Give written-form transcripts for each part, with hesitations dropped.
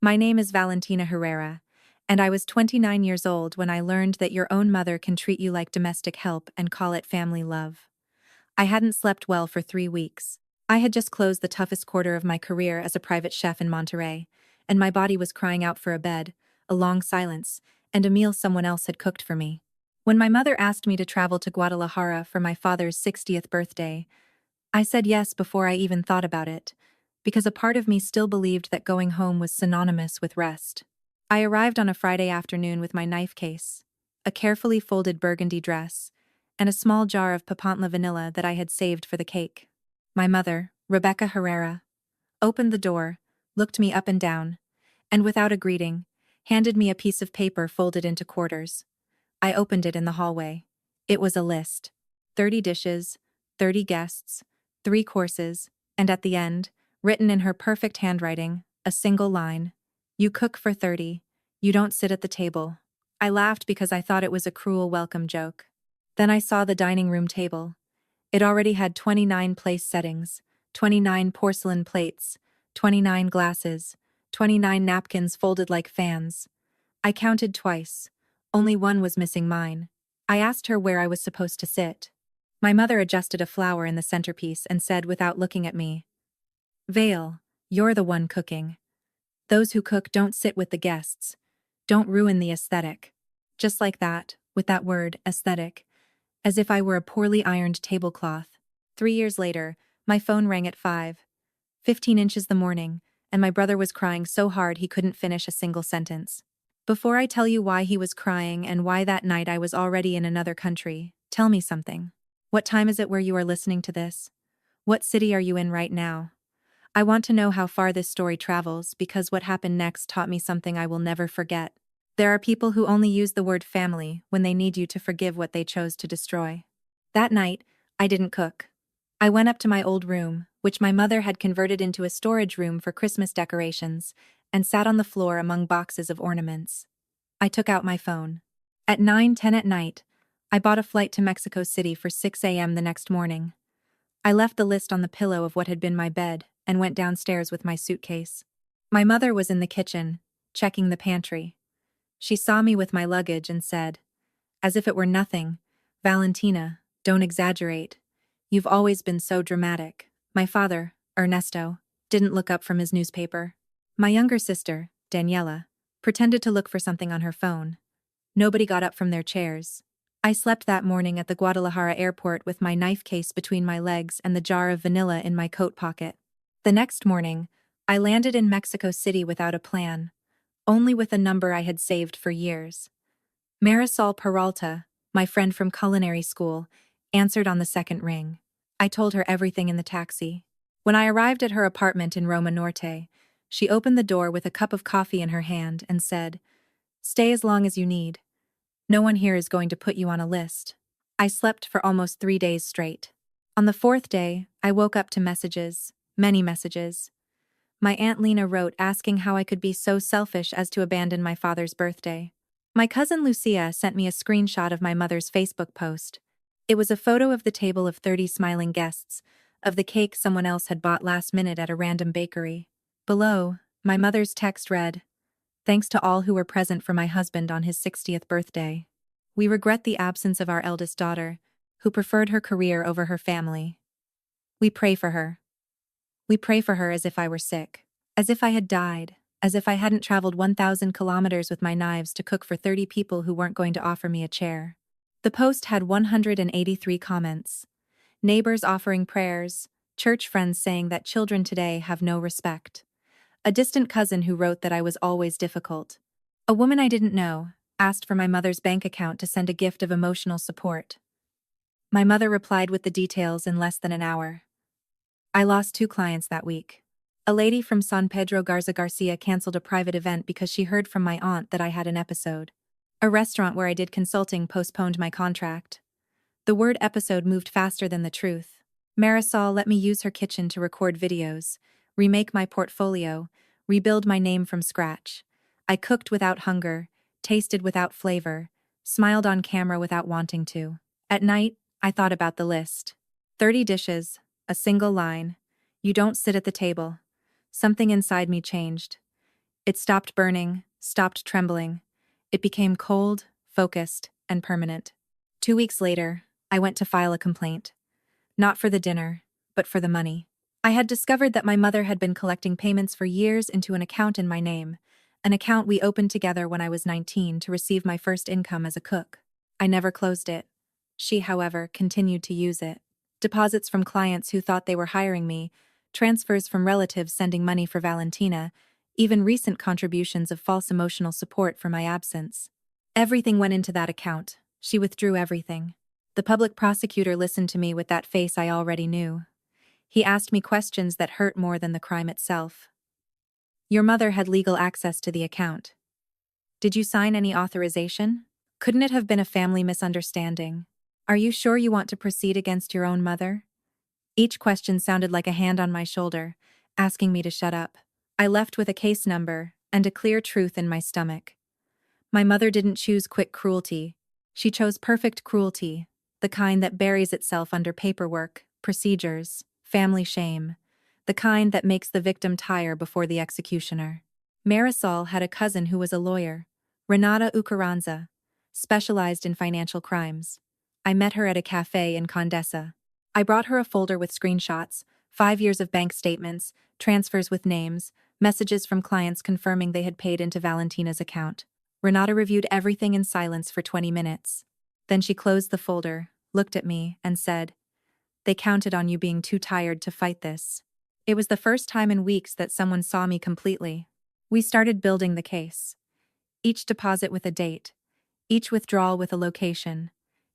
My name is Valentina Herrera, and I was 29 years old when I learned that your own mother can treat you like domestic help and call it family love. I hadn't slept well for 3 weeks. I had just closed the toughest quarter of my career as a private chef in Monterrey, and my body was crying out for a bed, a long silence, and a meal someone else had cooked for me. When my mother asked me to travel to Guadalajara for my father's 60th birthday, I said yes before I even thought about it, because a part of me still believed that going home was synonymous with rest. I arrived on a Friday afternoon with my knife case, a carefully folded burgundy dress, and a small jar of Papantla vanilla that I had saved for the cake. My mother, Rebecca Herrera, opened the door, looked me up and down, and without a greeting, handed me a piece of paper folded into quarters. I opened it in the hallway. It was a list. 30 dishes, 30 guests, 3 courses, and at the end, written in her perfect handwriting, a single line: "You cook for 30. You don't sit at the table." I laughed because I thought it was a cruel welcome joke. Then I saw the dining room table. It already had 29 place settings, 29 porcelain plates, 29 glasses, 29 napkins folded like fans. I counted twice. Only one was missing mine. I asked her where I was supposed to sit. My mother adjusted a flower in the centerpiece and said without looking at me, "Vale, you're the one cooking. Those who cook don't sit with the guests. Don't ruin the aesthetic." Just like that, with that word, aesthetic, as if I were a poorly ironed tablecloth. 3 years later, my phone rang at 5:15 the morning, and my brother was crying so hard he couldn't finish a single sentence. Before I tell you why he was crying and why that night I was already in another country, tell me something. What time is it where you are listening to this? What city are you in right now? I want to know how far this story travels because what happened next taught me something I will never forget. There are people who only use the word family when they need you to forgive what they chose to destroy. That night, I didn't cook. I went up to my old room, which my mother had converted into a storage room for Christmas decorations, and sat on the floor among boxes of ornaments. I took out my phone. At 9:10 at night, I bought a flight to Mexico City for 6 a.m. the next morning. I left the list on the pillow of what had been my bed and went downstairs with my suitcase. My mother was in the kitchen, checking the pantry. She saw me with my luggage and said, as if it were nothing, "Valentina, don't exaggerate. You've always been so dramatic." My father, Ernesto, didn't look up from his newspaper. My younger sister, Daniela, pretended to look for something on her phone. Nobody got up from their chairs. I slept that morning at the Guadalajara airport with my knife case between my legs and the jar of vanilla in my coat pocket. The next morning, I landed in Mexico City without a plan, only with a number I had saved for years. Marisol Peralta, my friend from culinary school, answered on the second ring. I told her everything in the taxi. When I arrived at her apartment in Roma Norte, she opened the door with a cup of coffee in her hand and said, "Stay as long as you need. No one here is going to put you on a list." I slept for almost 3 days straight. On the fourth day, I woke up to messages, many messages. My Aunt Lena wrote asking how I could be so selfish as to abandon my father's birthday. My cousin Lucia sent me a screenshot of my mother's Facebook post. It was a photo of the table of 30 smiling guests, of the cake someone else had bought last minute at a random bakery. Below, my mother's text read, "Thanks to all who were present for my husband on his 60th birthday. We regret the absence of our eldest daughter, who preferred her career over her family. We pray for her. We pray for her as if I were sick, as if I had died, as if I hadn't traveled 1,000 kilometers with my knives to cook for 30 people who weren't going to offer me a chair." The post had 183 comments. Neighbors offering prayers, church friends saying that children today have no respect. A distant cousin who wrote that I was always difficult. A woman I didn't know asked for my mother's bank account to send a gift of emotional support. My mother replied with the details in less than an hour. I lost 2 clients that week. A lady from San Pedro Garza Garcia canceled a private event because she heard from my aunt that I had an episode. A restaurant where I did consulting postponed my contract. The word episode moved faster than the truth. Marisol let me use her kitchen to record videos, remake my portfolio, rebuild my name from scratch. I cooked without hunger, tasted without flavor, smiled on camera without wanting to. At night, I thought about the list. 30 dishes, a single line. You don't sit at the table. Something inside me changed. It stopped burning, stopped trembling. It became cold, focused, and permanent. 2 weeks later, I went to file a complaint. Not for the dinner, but for the money. I had discovered that my mother had been collecting payments for years into an account in my name, an account we opened together when I was 19 to receive my first income as a cook. I never closed it. She, however, continued to use it. Deposits from clients who thought they were hiring me, transfers from relatives sending money for Valentina, even recent contributions of false emotional support for my absence. Everything went into that account. She withdrew everything. The public prosecutor listened to me with that face I already knew. He asked me questions that hurt more than the crime itself. Your mother had legal access to the account. Did you sign any authorization? Couldn't it have been a family misunderstanding? Are you sure you want to proceed against your own mother? Each question sounded like a hand on my shoulder, asking me to shut up. I left with a case number and a clear truth in my stomach. My mother didn't choose quick cruelty. She chose perfect cruelty, the kind that buries itself under paperwork, procedures, family shame, the kind that makes the victim tire before the executioner. Marisol had a cousin who was a lawyer, Renata Ucaranza, specialized in financial crimes. I met her at a cafe in Condessa. I brought her a folder with screenshots, 5 years of bank statements, transfers with names, messages from clients confirming they had paid into Valentina's account. Renata reviewed everything in silence for 20 minutes. Then she closed the folder, looked at me, and said, "They counted on you being too tired to fight this." It was the first time in weeks that someone saw me completely. We started building the case. Each deposit with a date, each withdrawal with a location,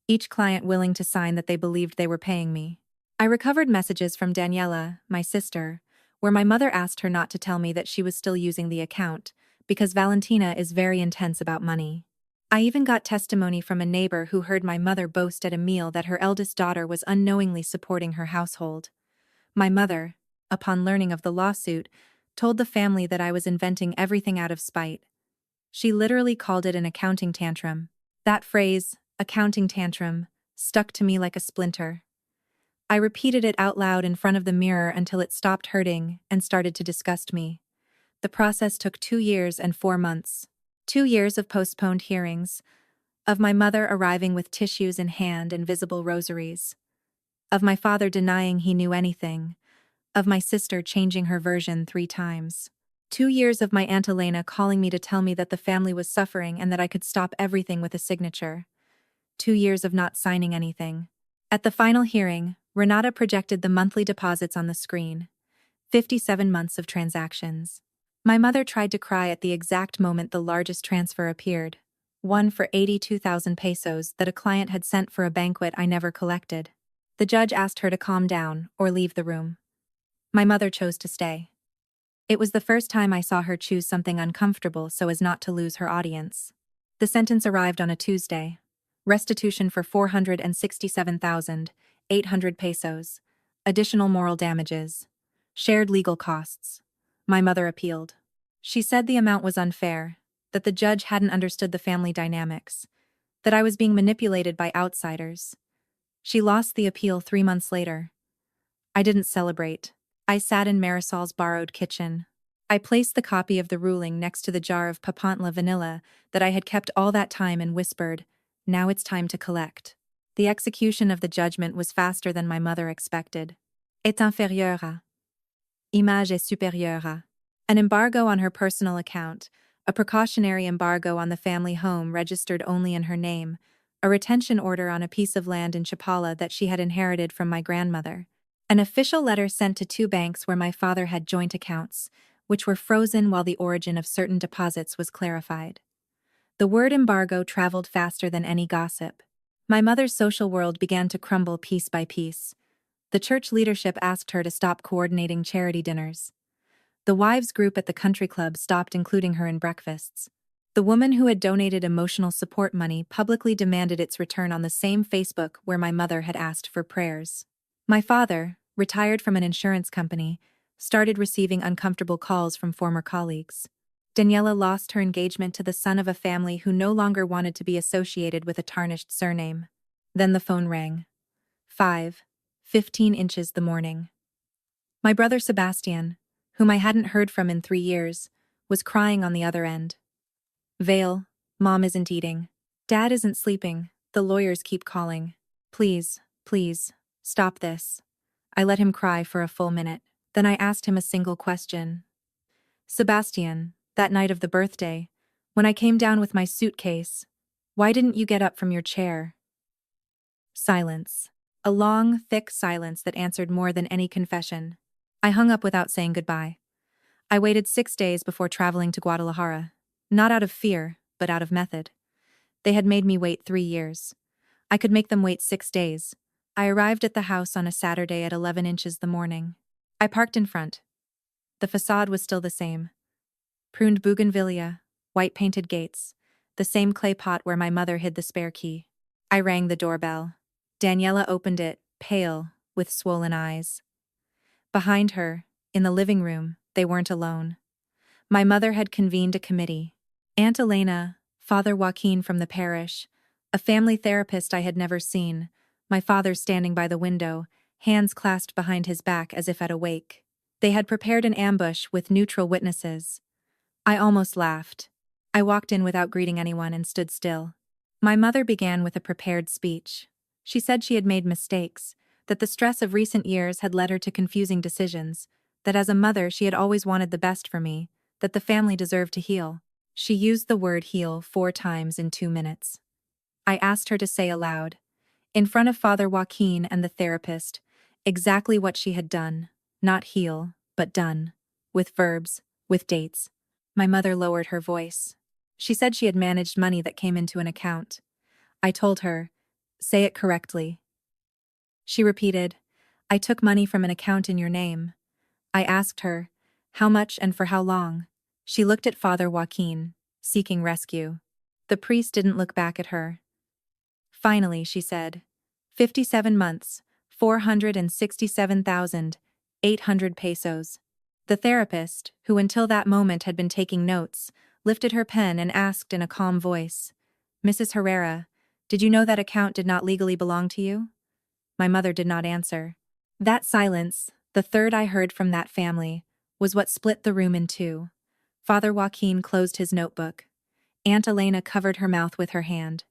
each client willing to sign that they believed they were paying me. I recovered messages from Daniela, my sister, where my mother asked her not to tell me that she was still using the account, because Valentina is very intense about money. I even got testimony from a neighbor who heard my mother boast at a meal that her eldest daughter was unknowingly supporting her household. My mother, upon learning of the lawsuit, told the family that I was inventing everything out of spite. She literally called it an accounting tantrum. That phrase, accounting tantrum, stuck to me like a splinter. I repeated it out loud in front of the mirror until it stopped hurting and started to disgust me. The process took 2 years and 4 months. 2 years of postponed hearings, of my mother arriving with tissues in hand and visible rosaries, of my father denying he knew anything, of my sister changing her version 3 times. 2 years of my Aunt Elena calling me to tell me that the family was suffering and that I could stop everything with a signature. 2 years of not signing anything. At the final hearing, Renata projected the monthly deposits on the screen. 57 months of transactions. My mother tried to cry at the exact moment the largest transfer appeared, one for 82,000 pesos that a client had sent for a banquet I never collected. The judge asked her to calm down or leave the room. My mother chose to stay. It was the first time I saw her choose something uncomfortable so as not to lose her audience. The sentence arrived on a Tuesday. Restitution for 467,800 pesos. Additional moral damages. Shared legal costs. My mother appealed. She said the amount was unfair, that the judge hadn't understood the family dynamics, that I was being manipulated by outsiders. She lost the appeal 3 months later. I didn't celebrate. I sat in Marisol's borrowed kitchen. I placed the copy of the ruling next to the jar of Papantla vanilla that I had kept all that time and whispered, "Now it's time to collect." The execution of the judgment was faster than my mother expected. Est inférieure à. Image est supérieure à. An embargo on her personal account, a precautionary embargo on the family home registered only in her name, a retention order on a piece of land in Chapala that she had inherited from my grandmother, an official letter sent to 2 banks where my father had joint accounts, which were frozen while the origin of certain deposits was clarified. The word embargo traveled faster than any gossip. My mother's social world began to crumble piece by piece. The church leadership asked her to stop coordinating charity dinners. The wives' group at the country club stopped including her in breakfasts. The woman who had donated emotional support money publicly demanded its return on the same Facebook where my mother had asked for prayers. My father, retired from an insurance company, started receiving uncomfortable calls from former colleagues. Daniela lost her engagement to the son of a family who no longer wanted to be associated with a tarnished surname. Then the phone rang. 5:15 inches the morning. My brother Sebastian, whom I hadn't heard from in 3 years, was crying on the other end. Vale, Mom isn't eating. Dad isn't sleeping. The lawyers keep calling. Please, please, stop this. I let him cry for a full minute. Then I asked him a single question. Sebastian, that night of the birthday, when I came down with my suitcase, why didn't you get up from your chair? Silence. A long, thick silence that answered more than any confession. I hung up without saying goodbye. I waited 6 days before traveling to Guadalajara. Not out of fear, but out of method. They had made me wait 3 years. I could make them wait 6 days. I arrived at the house on a Saturday at 11 inches the morning. I parked in front. The facade was still the same. Pruned bougainvillea, white-painted gates, the same clay pot where my mother hid the spare key. I rang the doorbell. Daniela opened it, pale, with swollen eyes. Behind her, in the living room, they weren't alone. My mother had convened a committee. Aunt Elena, Father Joaquin from the parish, a family therapist I had never seen, my father standing by the window, hands clasped behind his back as if at a wake. They had prepared an ambush with neutral witnesses. I almost laughed. I walked in without greeting anyone and stood still. My mother began with a prepared speech. She said she had made mistakes, that the stress of recent years had led her to confusing decisions, that as a mother she had always wanted the best for me, that the family deserved to heal. She used the word heal 4 times in 2 minutes. I asked her to say aloud, in front of Father Joaquin and the therapist, exactly what she had done, not heal, but done, with verbs, with dates. My mother lowered her voice. She said she had managed money that came into an account. I told her, say it correctly. She repeated, I took money from an account in your name. I asked her, how much and for how long? She looked at Father Joaquin, seeking rescue. The priest didn't look back at her. Finally, she said, 57 months, 467,800 pesos. The therapist, who until that moment had been taking notes, lifted her pen and asked in a calm voice, Mrs. Herrera, did you know that account did not legally belong to you? My mother did not answer. That silence, the third I heard from that family, was what split the room in two. Father Joaquin closed his notebook. Aunt Elena covered her mouth with her hand.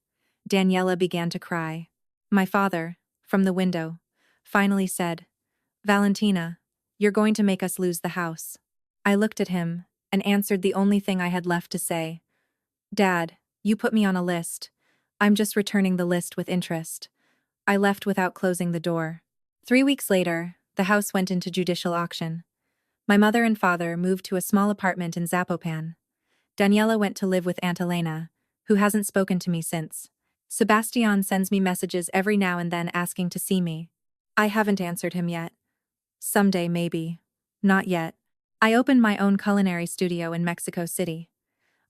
Daniela began to cry. My father, from the window, finally said, Valentina, you're going to make us lose the house. I looked at him and answered the only thing I had left to say. Dad, you put me on a list. I'm just returning the list with interest. I left without closing the door. 3 weeks later, the house went into judicial auction. My mother and father moved to a small apartment in Zapopan. Daniela went to live with Aunt Elena, who hasn't spoken to me since. Sebastian sends me messages every now and then asking to see me. I haven't answered him yet. Someday, maybe. Not yet. I opened my own culinary studio in Mexico City.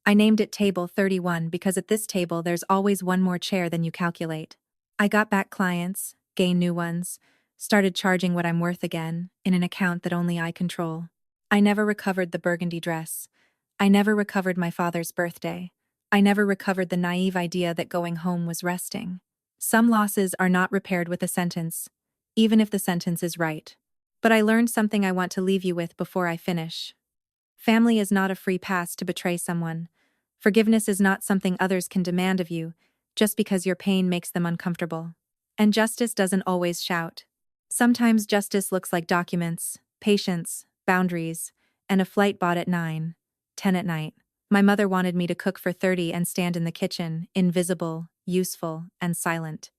I named it Table 31 because at this table there's always one more chair than you calculate. I got back clients, gained new ones, started charging what I'm worth again, in an account that only I control. I never recovered the burgundy dress. I never recovered my father's birthday. I never recovered the naive idea that going home was resting. Some losses are not repaired with a sentence, even if the sentence is right. But I learned something I want to leave you with before I finish. Family is not a free pass to betray someone. Forgiveness is not something others can demand of you, just because your pain makes them uncomfortable. And justice doesn't always shout. Sometimes justice looks like documents, patience, boundaries, and a flight bought at 9:10 at night. My mother wanted me to cook for 30 and stand in the kitchen, invisible, useful, and silent.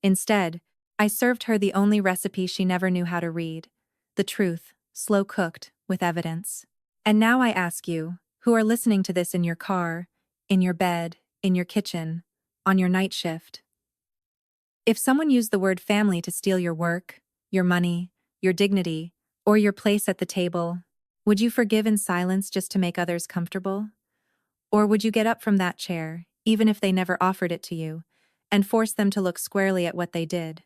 Instead, I served her the only recipe she never knew how to read. The truth, slow-cooked, with evidence. And now I ask you, who are listening to this in your car, in your bed, in your kitchen, on your night shift. If someone used the word family to steal your work, your money, your dignity, or your place at the table, would you forgive in silence just to make others comfortable? Or would you get up from that chair, even if they never offered it to you, and force them to look squarely at what they did?